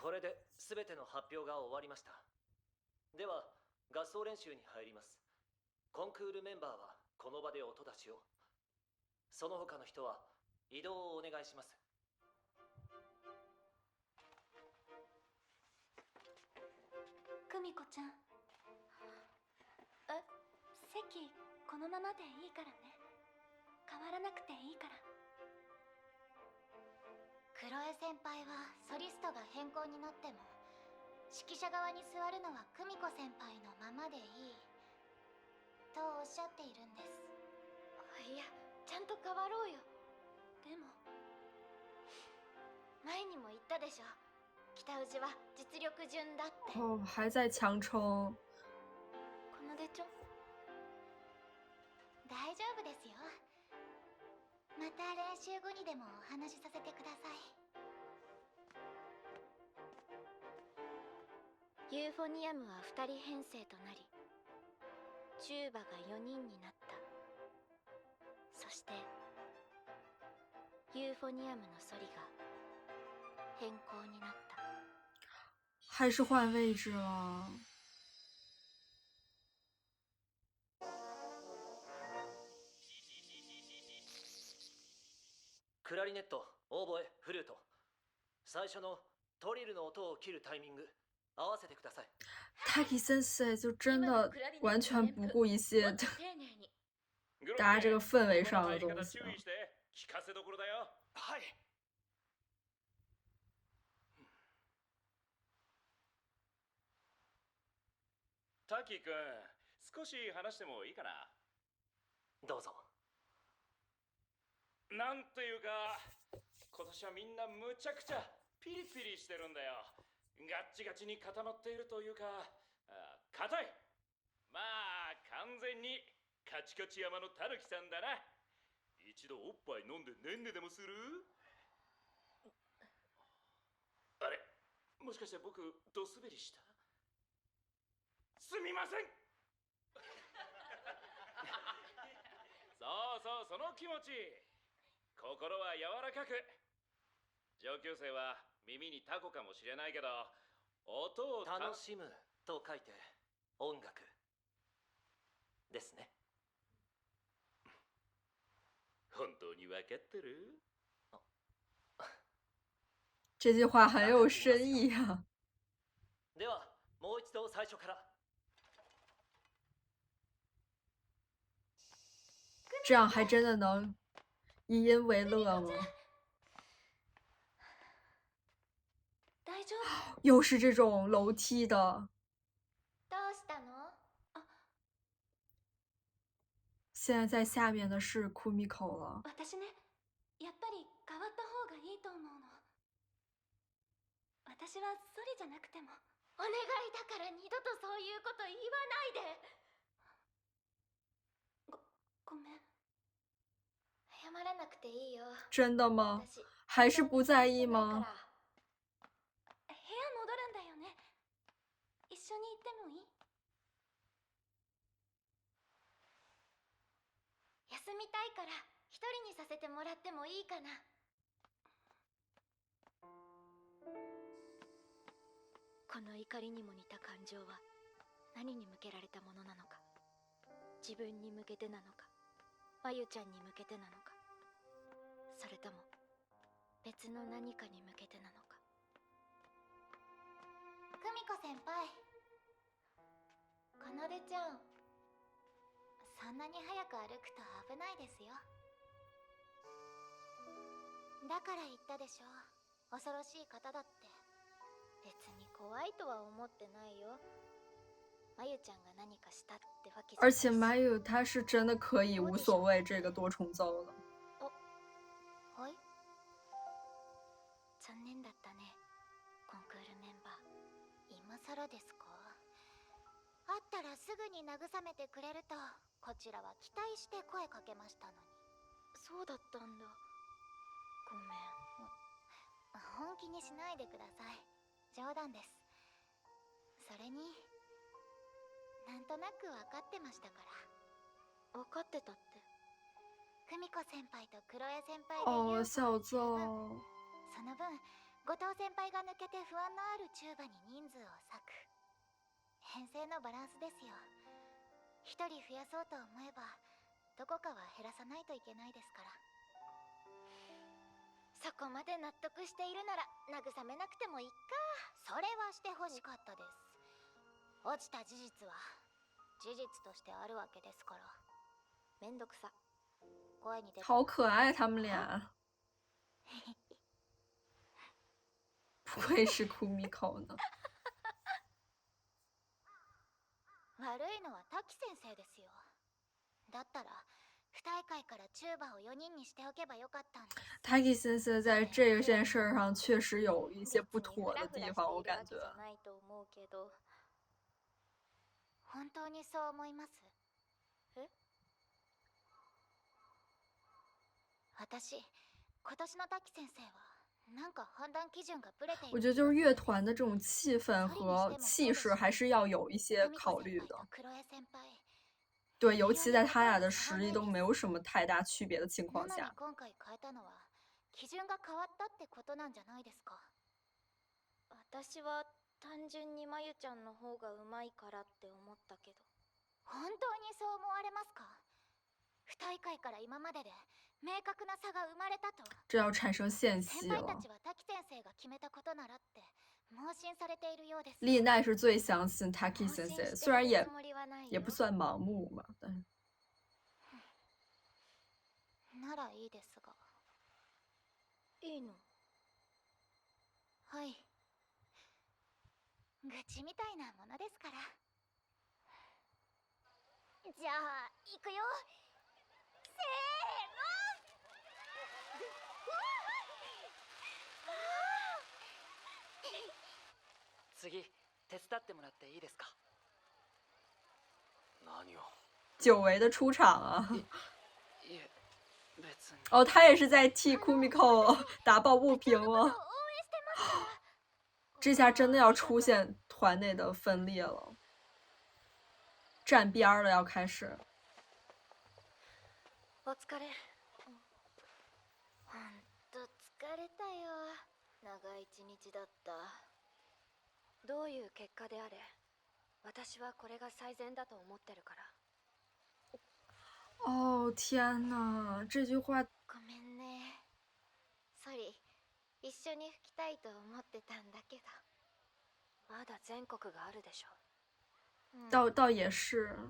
これで全ての発表が終わりました。では合奏練習に入ります。コンクールメンバーはこの場で音出しを、その他の人は移動をお願いします。久美子ちゃん、席このままでいいからね。変わらなくていいから。クロエ先輩はソリストが変更になっても指揮者側に座るのは久美子先輩のままでいいとおっしゃっているんです。いや、ちゃんと変わろうよ。でも前にも言ったでしょ、北氏は実力順だって。哦，还在强撑。このでちょ。大丈夫ですよ。また練習後にでもお話しさせてください。ユーフォニアムは2人編成となり、チューバが4人になった。そしてユーフォニアムのソリが変更になった。还是换位置了。クラリネット、オーボエ、フルート、最初のトリルの音を切るタイミング合わせてください。Taki Sensei 就真的完全不顾一切大家这个氛围上的东西。はい。タキ君、少し話してもいいかな。どうぞ。なんていうか、今年はみんなむちゃくちゃピリピリしてるんだよ。ガッチガチに固まっているというか、硬い。まあ完全にカチカチ山のタヌキさんだな。一度おっぱい飲んでねんねでもする？あれ、もしかして僕ドスベリした？すみません。そうそう、その気持ち。心は柔らかく。上級生は耳にタコかもしれないけど、音を楽しむと書いて音楽ですね。本当に分かってる？这句话很有深意啊。ではもう一度最初から。这样还真的能以音为乐吗？又是这种楼梯的。どうしたの？现在在下面的是库米口了。私ね、やっぱり変わった方がいいと思うの。私はソリじゃなくても。お願いだから二度とそういうこと言わないで。ごめん。謝らなくていいよ。真的吗？还是不在意吗？部屋戻るんだよね。一緒に行ってもいい？休みたいから一人にさせてもらってもいいかな。この怒りにも似た感情は何に向けられたものなのか。自分に向けてなのか、まゆちゃんに向けてなのか、それとも別の何かに向けてなのか。久美子先輩、かなでちゃん、そんなに早く歩くと危ないですよ。だから言ったでしょ、恐ろしい方だって。別に怖いとは思ってないよ。まゆちゃんが何かしたってわけじゃないし。而且Mayu他是真的可以无所谓这个多重奏的。はい。残念だったね、コンクールメンバー。今更ですか？会ったらすぐに慰めてくれるとこちらは期待して声かけましたのに。そうだったんだ。ごめん。本気にしないでください。冗談です。それになんとなく分かってましたから。分かってたって？久美子先輩とクロエ先輩で哦，小奏。その分後藤先輩が抜けて不安のあるチューバに人数を割く編成のバランスですよ。一人増やそうと思えばどこかは減らさないといけないですから。そこまで納得しているなら慰めなくてもいいか。それはしてほしかったです。落ちた事実は事実としてあるわけですから。めんどくさ。声に出て。好可爱，他们俩。不愧是库米口呢。悪いのは滝先生ですよ。だったら不大会からチューバを4人にしておけばよかったんです。Taki 先生在这件事儿上确实有一些不妥的地方，我感觉。本当にそう思います？え？私、今年の滝先生はなんか判断基準がブレている。我觉得就是乐团的这种气氛和气势还是要有一些考虑的。对，尤其在他俩的实力都没有什么太大区别的情况下。今回変えたのは基準が変わったってことなんじゃないですか。私は単純にまゆちゃんの方がうまいからって思ったけど。本当にそう思われますか？不大会から今までで明確な差が生まれたと。这要产生间隙了。先輩たちは滝先生が決めたことならって盲信されているようです。丽奈是最相信 Taki 先生，虽然也不算盲目吧，但是。ならいいですが。いいの？はい。愚痴みたいなものですから。じゃあ行くよ。せーの。次手伝ってもらっていいですか？何を？久违的出场啊！いえ、別に。哦，他也是在替 Kumiko 打抱不平哦。这下真的要出现团内的分裂了，站边了，要开始。お疲れ。ほんと疲れたよ。長い一日だった。どういう結果であれ、私はこれが最善だと思ってるから。哦天哪，这句话。ごめんね。ソリ。一緒に吹きたいと思ってたんだけど。まだ全国があるでしょ。倒也是。でも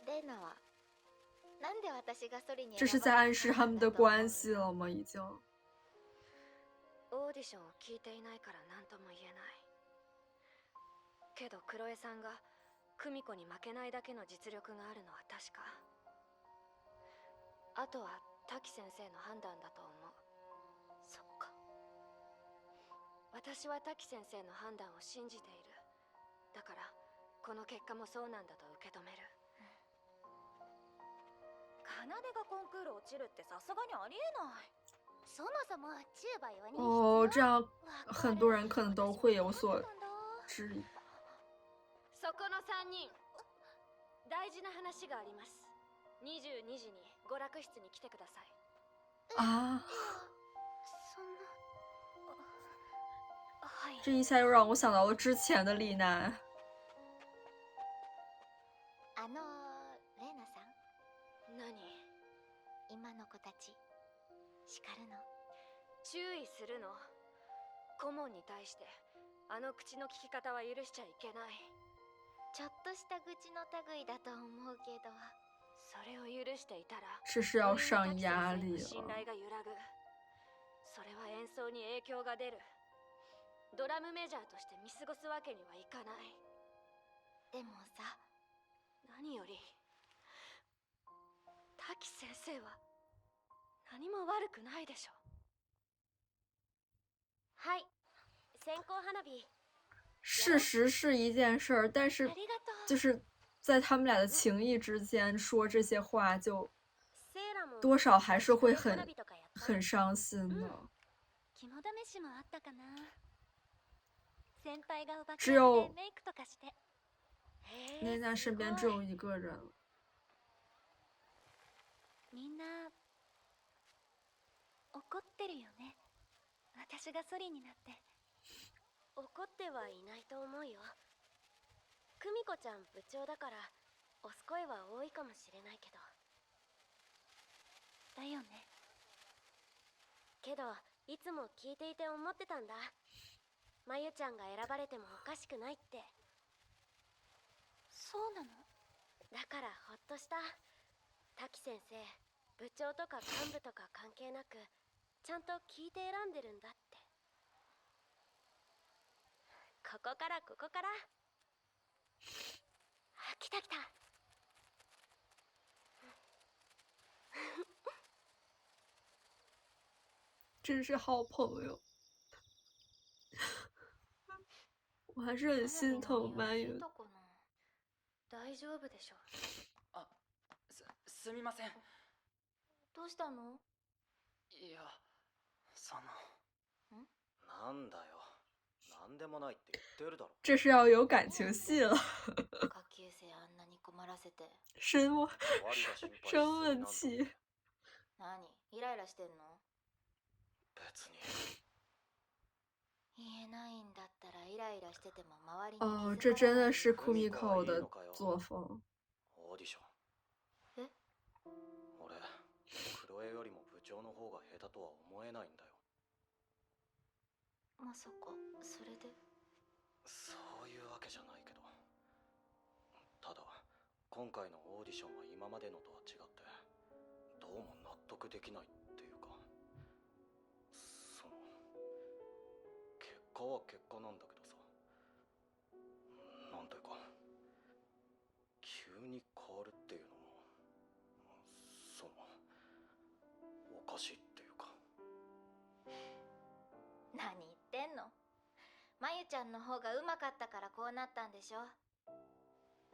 レナはなんで私がソリに。这是在暗示他们的关系了吗？已经。オーディションを聞いていないから何とも言えない。けどクロエさんがクミコに負けないだけの実力があるのは確か。あとは滝先生の判断だと思う。そっか。私は滝先生の判断を信じている。だからこの結果もそうなんだと受け止める。奏がコンクール落ちるってさすがにありえない。そもそもチューバ4人。哦，这样很多人可能都会有所质疑。そこの3人、大事な話があります。22時に娯楽室に来てください。啊！そんな。はい。这一下又让我想到了之前的丽奈。レナさん。何？今の子たち叱るの？注意するの。顧問に対してあの口の利き方は許しちゃいけない。ちょっとした愚痴の類だと思うけど。それを許していたら这是要上压力了。信頼が揺らぐ。それは演奏に影響が出る。ドラムメジャーとして見過ごすわけにはいかない。でもさ、何より滝先生は何も悪くないでしょ。はい、線香花火。事实是一件事儿，但是就是在他们俩的情谊之间说这些话，就多少还是会很伤心的。只有娜娜身边只有一个人。怒ってるよね。私がソリになって。怒ってはいないと思うよ。久美子ちゃん部長だから押す声は多いかもしれないけど。だよね。けどいつも聞いていて思ってたんだ。まゆちゃんが選ばれてもおかしくないって。そうなの？だからほっとした。滝先生、部長とか幹部とか関係なくちゃんと聞いて選んでるんだって。ここからここから。あ、来た来た。真是好朋友。我还是很心疼曼云。大丈夫でしょ。あ、すみません。どうしたの？いや、なんだよ。なんでもないって言ってるだろ。这是要有感情戏了。下級生あんなに困らせて。生終わりが心配しすぎ生なんだ问题。何？イライラしてんの？別に。言えないんだったらイライラしてても周りに哦，気づか这真的ない是库ミコ的作风。オーディション。え？俺、クロエよりも部長の方が下手とは思えないんだよ。まさかそれで？そういうわけじゃないけど。ただ、今回のオーディションは今までのとは違って、どうも納得できないっていうか、結果は結果なんだけどさ、なんていうか、急に変わるっていうのも、おかしいっていうか。何言ってんの？まゆちゃんの方がうまかったからこうなったんでしょ。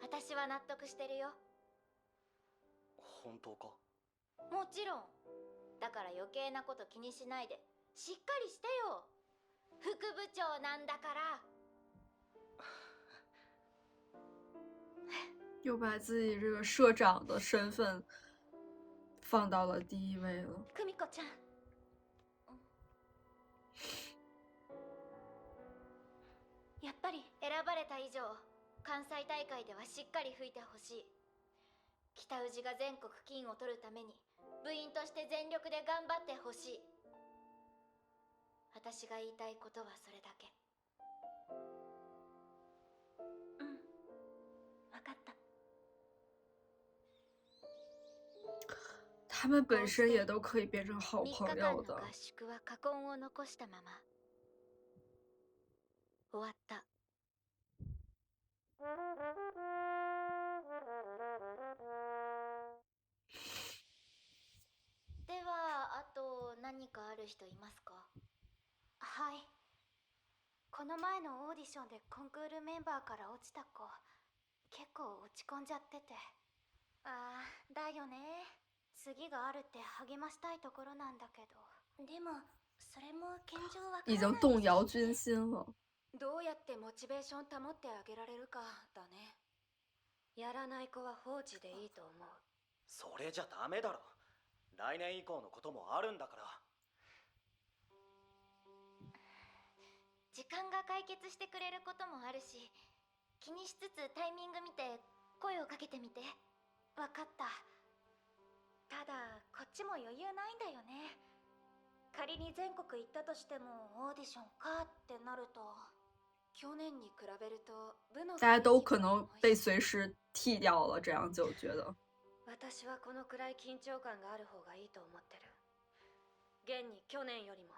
私は納得してるよ。本当か？もちろん。だから余計なこと気にしないでしっかりしてよ。副部長なんだから。又把自己这个社长的身份放到了第一位了。久美子ちゃん。やっぱり選ばれた以上、関西大会ではしっかり吹いてほしい。北宇治が全国金を取るために部員として全力で頑張ってほしい。私が言いたいことはそれだけ。うん、分かった。他们本身也都可以变成好朋友的。3日間の合宿は禍根を残したまま終わった。では、あと何かある人いますか？はい。この前のオーディションでコンクールメンバーから落ちた子、結構落ち込んじゃってて。ああ、だよね。次があるって励ましたいところなんだけど。でも、それも現状わからない。已经动摇军心了。どうやってモチベーション保ってあげられるかだね。やらない子は放置でいいと思う。それじゃダメだろ。来年以降のこともあるんだから。時間が解決してくれることもあるし、気にしつつタイミング見て声をかけてみて。わかった。ただこっちも余裕ないんだよね。仮に全国行ったとしてもオーディションかってなると、去年に比べると部の大家都可能被随时剃掉了，这样就觉得。私はこのくらい緊張感がある方がいいと思ってる。現に去年よりも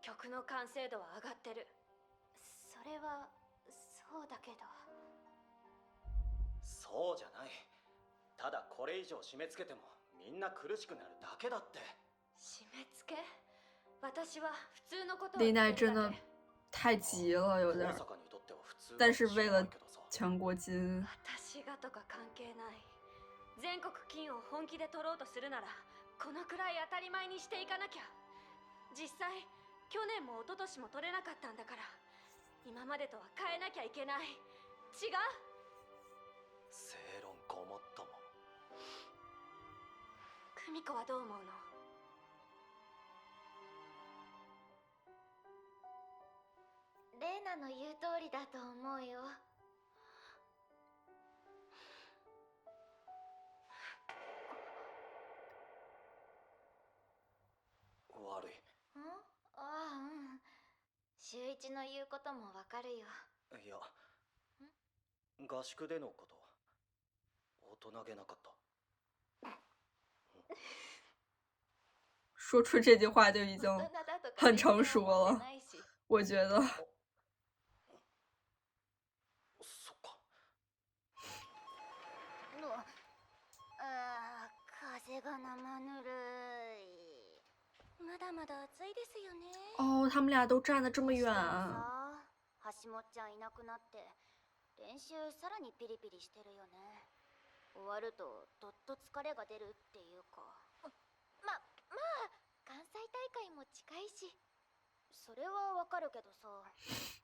曲の完成度は上がってる。それはそうだけど。そうじゃない。ただこれ以上締め付けてもみんな苦しくなるだけだって。締め付け？私は普通のことを丽言ってるだけ。奈真的太急了，有点。大阪にとっては普通但是为了かもしれないけどさ。全国金，私がとか関係ない。全国金を本気で取ろうとするならこのくらい当たり前にしていかなきゃ。実際去年も一昨年も取れなかったんだから、今までとは変えなきゃいけない。違う？正論ごもっとも。久美子はどう思うの？レナの言う通りだと思うよ。悪い。ああ、うん。週一の言うこともわかるよ。いや、合宿でのこと、大人げなかった。说出这句话就已经很成熟了，我觉得。そっか。風が生ぬるい。まだまだ暑いですよね。哦，他们俩都站得这么远あ。橋本ちゃんいなくなって練習さらにピリピリしてるよね。終わるとどっと疲れが出るっていうか。まあ関西大会も近いし。それはわかるけどさ、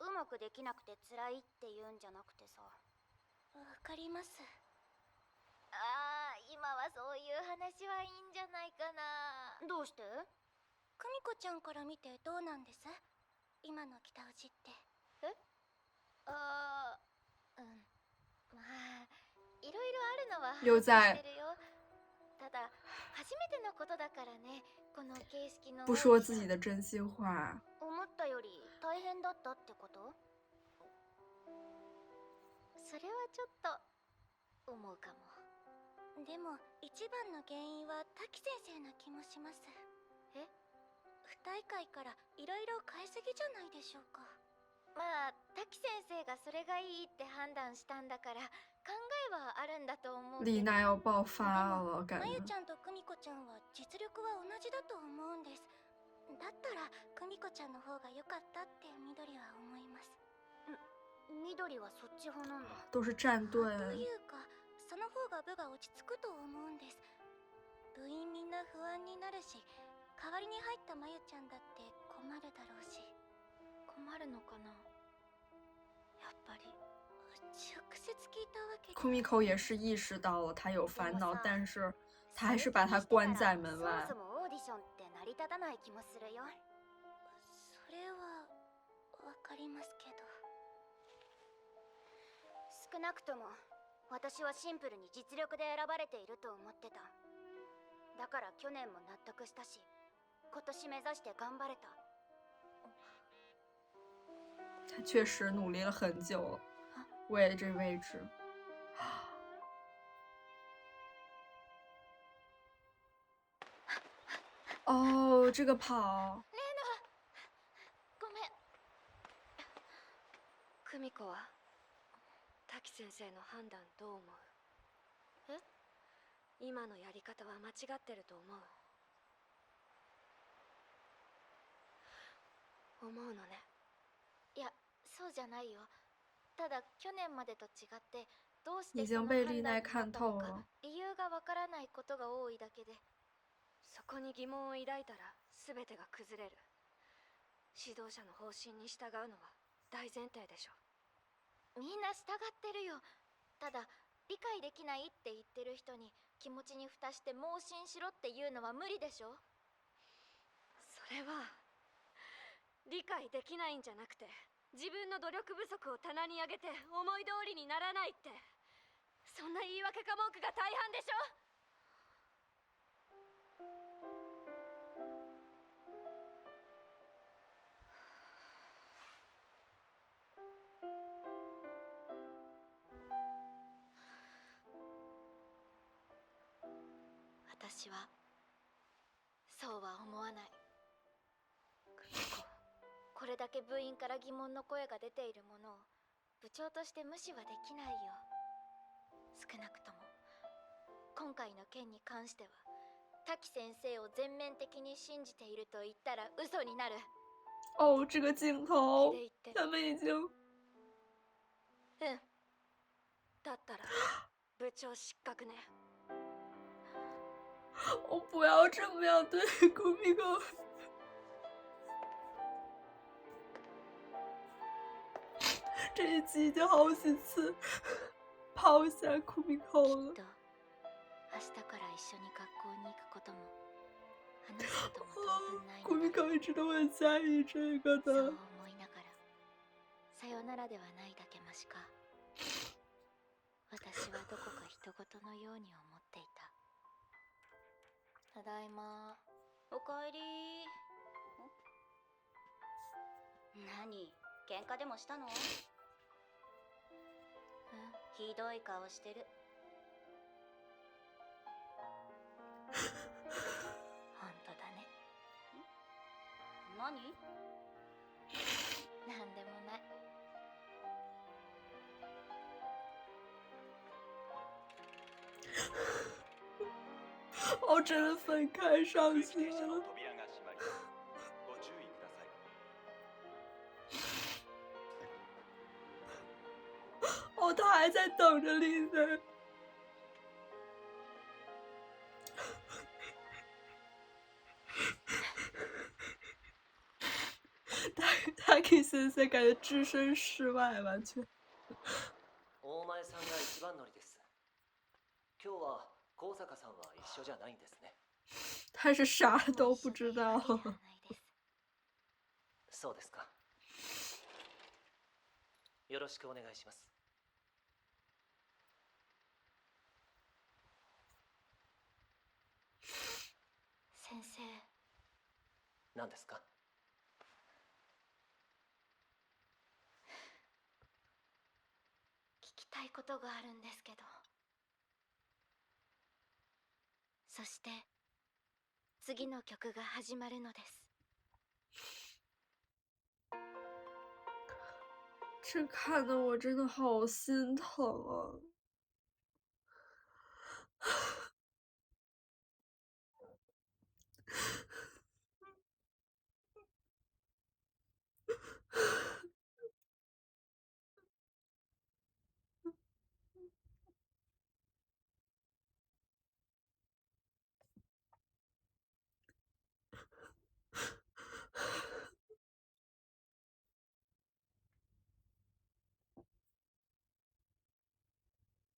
うまくできなくて辛いって言うんじゃなくてさ。わかります。ああ、今はそういう話はいいんじゃないかな。どうして？久美子ちゃんから見てどうなんです？今の北内って。え？ああ、うん。まあ、いろいろあるのは又在知ってるよ。ただ、初めてのことだからね、この形式の。不说自己的真心话。思ったより大変だったってこと？それはちょっと思うかも。でも一番の原因は滝先生な気もします。え？不大会からいろいろ変えすぎじゃないでしょうか。まあ滝先生がそれがいいって判断したんだから考えはあるんだと思うけど。丽娜要爆发了，感まゆ觉。ちゃんと久美子ちゃんは実力は同じだと思うんです。だったら久美子ちゃんの方が良かったって緑は思います。緑はそっち派なんだ。都是战队。というかその方が部が落ち着くと思うんです。部員みんな不安になるし、代わりに入ったまゆちゃんだって困るだろうし。困るのかな、やっぱり。直接聞いたわけ。库米口也是意识到了他有烦恼，但是他还是把他关在门外。そもそもオーディションって成り立たない気もするよ。それはわかりますけど。少なくとも私はシンプルに実力で選ばれていると思ってた。だから去年も納得したし、今年目指して頑張れた。他确实努力了很久了，为了这位置。哦，这个跑。ごめん。久美子は滝先生の判断どう思う？え？今のやり方は間違ってると思う？思うのね。いや、そうじゃないよ。ただ去年までと違ってどうして已その经被丽判断にな奈看ったのか透了。理由がわからないことが多いだけで。そこに疑問を抱いたら全てが崩れる。指導者の方針に従うのは大前提でしょ。みんな従ってるよ。ただ理解できないって言ってる人に気持ちに蓋して盲信しろっていうのは無理でしょ。それは理解できないんじゃなくて、自分の努力不足を棚に上げて思い通りにならないって、そんな言い訳か文句が大半でしょ。私はそうは思わない。これだけ部員から疑問の声が出ているものを部長として無視はできないよ。少なくとも今回の件に関しては滝先生を全面的に信じていると言ったら嘘になる。哦，这个镜头，他们已经。うん。だったら部長失格ね。我不要这么样对库米口。这一集已经好几次抛下库米口了。明日から一緒に学校に行くことも話すことも当分ないのだ。库米口一直都很在意这个そう的。思いながらさよならではないだけマシか。私はどこか人事のように思っていた。ただいま。おかえり。何、喧嘩でもしたの？ひどい顔してる。本当だね。何？なんでもない。哦，真的分开上去了。哦，他还在等着丽奈。Taki 先生感觉置身事外，完全。大前さんが一番乗りです。今日は高坂さんは一緒じゃないんですね。他是啥都不知道。そうですか。よろしくお願いします。先生。何ですか？聞きたいことがあるんですけど。そして次の曲が始まるのです。这看得我真的好心疼啊！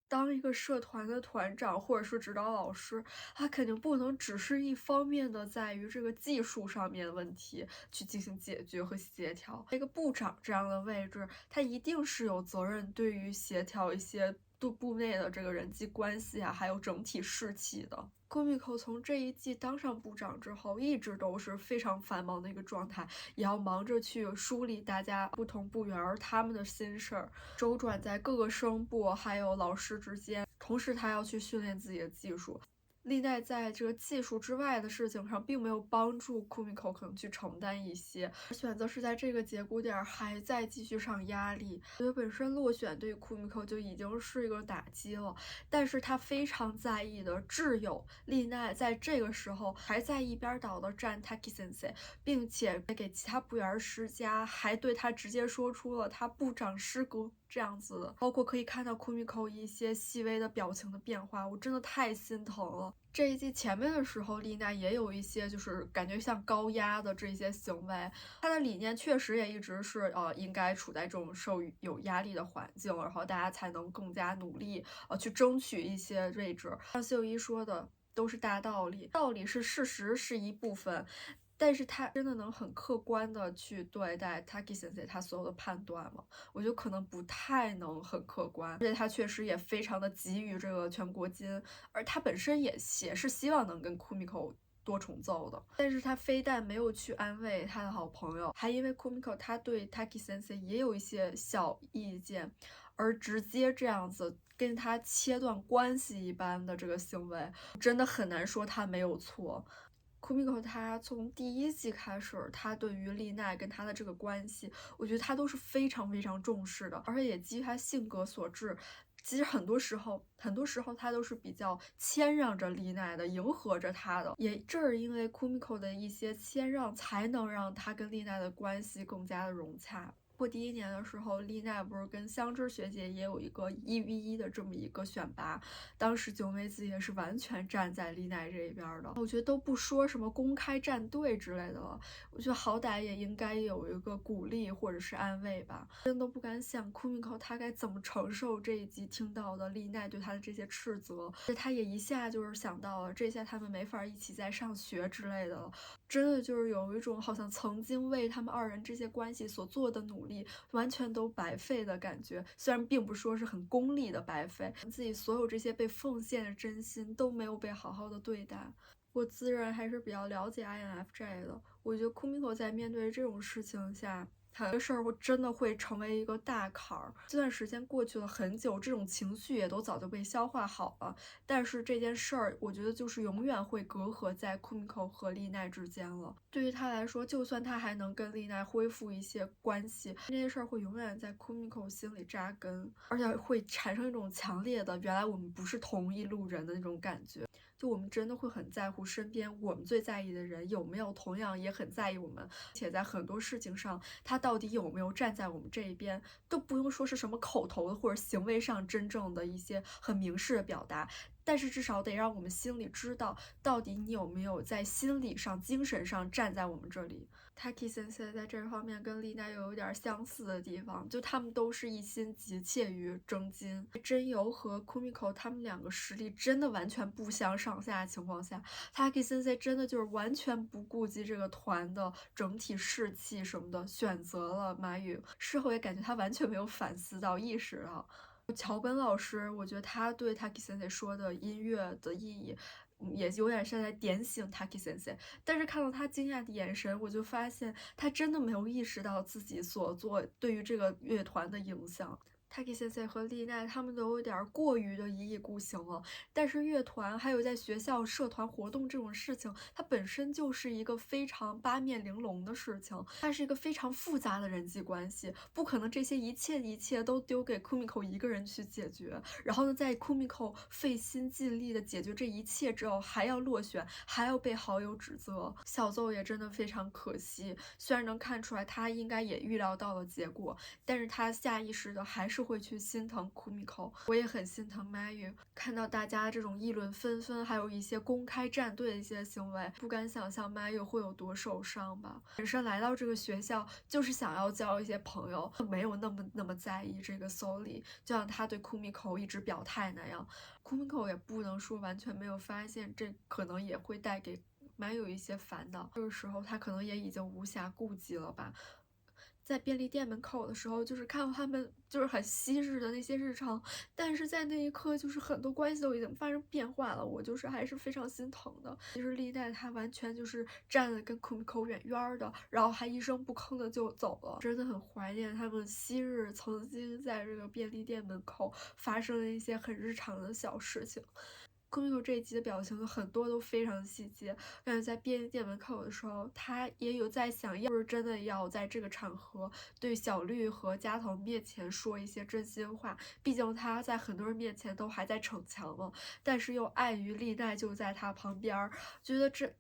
当一个社团的团长或者是指导老师，他肯定不能只是一方面的在于这个技术上面的问题去进行解决和协调。一个部长这样的位置，他一定是有责任对于协调一些部内的这个人际关系啊，还有整体士气的。Kumiko 从这一季当上部长之后，一直都是非常繁忙的一个状态，也要忙着去梳理大家不同部员他们的心事儿，周转在各个声部还有老师之间，同时他要去训练自己的技术。丽奈在这个技术之外的事情上，并没有帮助 Kumiko 可能去承担一些，选择是在这个节骨点还在继续上压力。因为本身落选对于 Kumiko 就已经是一个打击了，但是他非常在意的挚友丽奈在这个时候还在一边倒的站 Taki Sensei， 并且给其他部员施加，还对他直接说出了他部长失格这样子的，包括可以看到 Kumiko 一些细微的表情的变化，我真的太心疼了。这一季前面的时候，丽奈也有一些就是感觉像高压的这些行为，她的理念确实也一直是应该处在这种受有压力的环境，然后大家才能更加努力去争取一些位置。像秀一说的都是大道理，道理是事实是一部分。但是他真的能很客观的去对待 Taki Sensei 他所有的判断吗？我觉得可能不太能很客观，而且他确实也非常的急于这个全国金，而他本身也是希望能跟 Kumiko 多重奏的，但是他非但没有去安慰他的好朋友，还因为 Kumiko 他对 Taki Sensei 也有一些小意见，而直接这样子跟他切断关系一般的这个行为，真的很难说他没有错。Kumiko 他从第一季开始，他对于丽奈跟他的这个关系，我觉得他都是非常非常重视的，而且也基于他性格所致。其实很多时候他都是比较谦让着丽奈的，迎合着他的。也正是因为 Kumiko 的一些谦让，才能让他跟丽奈的关系更加的融洽。过第一年的时候，丽奈不是跟香织学姐也有一个1v1的这么一个选拔，当时九美子也是完全站在丽奈这一边的。我觉得都不说什么公开站队之类的了，我觉得好歹也应该有一个鼓励或者是安慰吧。真的不敢想 Kumiko 他该怎么承受这一集听到的丽奈对他的这些斥责，他也一下就是想到了这下他们没法一起再上学之类的了。真的就是有一种好像曾经为他们二人这些关系所做的努力力完全都白费的感觉。虽然并不说是很功利的白费，自己所有这些被奉献的真心都没有被好好的对待。我自认还是比较了解 INFJ 的，我觉得Kumiko在面对这种事情下，很多事儿真的会成为一个大坎儿。这段时间过去了很久，这种情绪也都早就被消化好了，但是这件事儿，我觉得就是永远会隔阂在Kumiko和丽奈之间了。对于他来说，就算他还能跟丽奈恢复一些关系，这件事儿会永远在Kumiko心里扎根，而且会产生一种强烈的原来我们不是同一路人的那种感觉。就我们真的会很在乎身边我们最在意的人有没有同样也很在意我们，且在很多事情上他到底有没有站在我们这一边，都不用说是什么口头的或者行为上真正的一些很明示的表达，但是至少得让我们心里知道，到底你有没有在心理上、精神上站在我们这里。Taki Sensei 在这方面跟丽奈又有点相似的地方，就他们都是一心急切于争金。真由和 Kumiko 他们两个实力真的完全不相上下的情况下， Taki Sensei 真的就是完全不顾及这个团的整体士气什么的，选择了麻羽。事后也感觉他完全没有反思到、意识到。桥本老师，我觉得他对 Taki Sensei 说的音乐的意义也有点像在点醒 Taki Sensei， 但是看到他惊讶的眼神，我就发现他真的没有意识到自己所做对于这个乐团的影响。Taki Sensei 和丽奈他们都有点过于的一意孤行了，但是乐团还有在学校社团活动这种事情，它本身就是一个非常八面玲珑的事情，它是一个非常复杂的人际关系，不可能这些一切都丢给 Kumiko 一个人去解决。然后呢，在 Kumiko 费心尽力的解决这一切之后，还要落选，还要被好友指责，小奏也真的非常可惜。虽然能看出来他应该也预料到了结果，但是他下意识的还是会去心疼 Kumiko。 我也很心疼 Mayu， 看到大家这种议论纷纷，还有一些公开站队的一些行为，不敢想象 Mayu 会有多受伤吧。本身来到这个学校就是想要交一些朋友，没有那么在意这个 Soli， 就像他对 Kumiko 一直表态那样。 Kumiko 也不能说完全没有发现，这可能也会带给Mayu一些烦恼。这个时候他可能也已经无暇顾及了吧。在便利店门口的时候，就是看到他们就是很昔日的那些日常，但是在那一刻，就是很多关系都已经发生变化了，我就是还是非常心疼的。其实丽奈她完全就是站得跟 Kumiko 远远的，然后还一声不吭的就走了，真的很怀念他们昔日曾经在这个便利店门口发生的一些很日常的小事情。Kumiko 这一集的表情很多都非常细节，但是在便利店门口的时候，他也有在想，要是真的要在这个场合对小绿和加藤面前说一些真心话，毕竟他在很多人面前都还在逞强嘛，但是又碍于丽奈就在他旁边，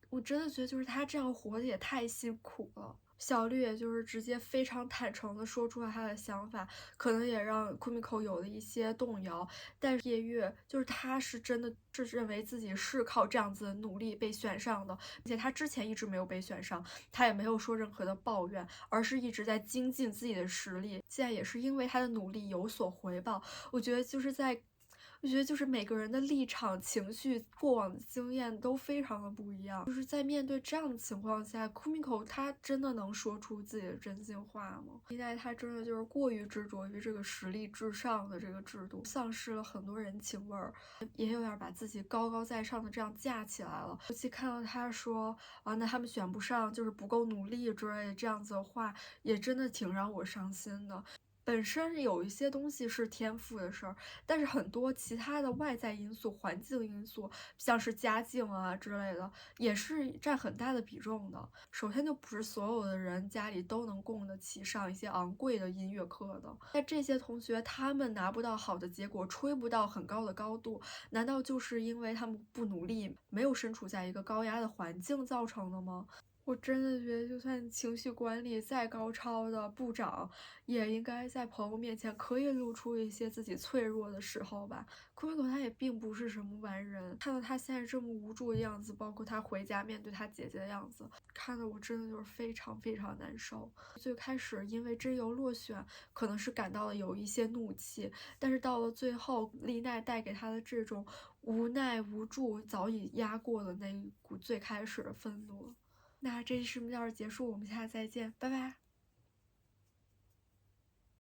我真的觉得就是他这样活的也太辛苦了。小绿也就是直接非常坦诚的说出了他的想法，可能也让 Kumiko 有了一些动摇，但是夜月就是他是真的是认为自己是靠这样子的努力被选上的，而且他之前一直没有被选上，他也没有说任何的抱怨，而是一直在精进自己的实力，现在也是因为他的努力有所回报。我觉得就是每个人的立场、情绪、过往的经验都非常的不一样。就是在面对这样的情况下 ，Kumiko 他真的能说出自己的真心话吗？现在他真的就是过于执着于这个实力至上的这个制度，丧失了很多人情味儿，也有点把自己高高在上的这样架起来了。尤其看到他说啊，那他们选不上就是不够努力之类的这样子的话，也真的挺让我伤心的。本身有一些东西是天赋的事儿，但是很多其他的外在因素、环境因素，像是家境啊之类的，也是占很大的比重的。首先就不是所有的人家里都能供得起上一些昂贵的音乐课的。那这些同学他们拿不到好的结果，吹不到很高的高度，难道就是因为他们不努力，没有身处在一个高压的环境造成的吗？我真的觉得，就算情绪管理再高超的部长，也应该在朋友面前可以露出一些自己脆弱的时候吧。Kumiko 他也并不是什么完人，看到他现在这么无助的样子，包括他回家面对他姐姐的样子，看得我真的就是非常非常难受。最开始因为真由落选，可能是感到了有一些怒气，但是到了最后，丽奈带给他的这种无奈无助，早已压过了那一股最开始的愤怒。那这期视频到这结束，我们下次再见，拜拜。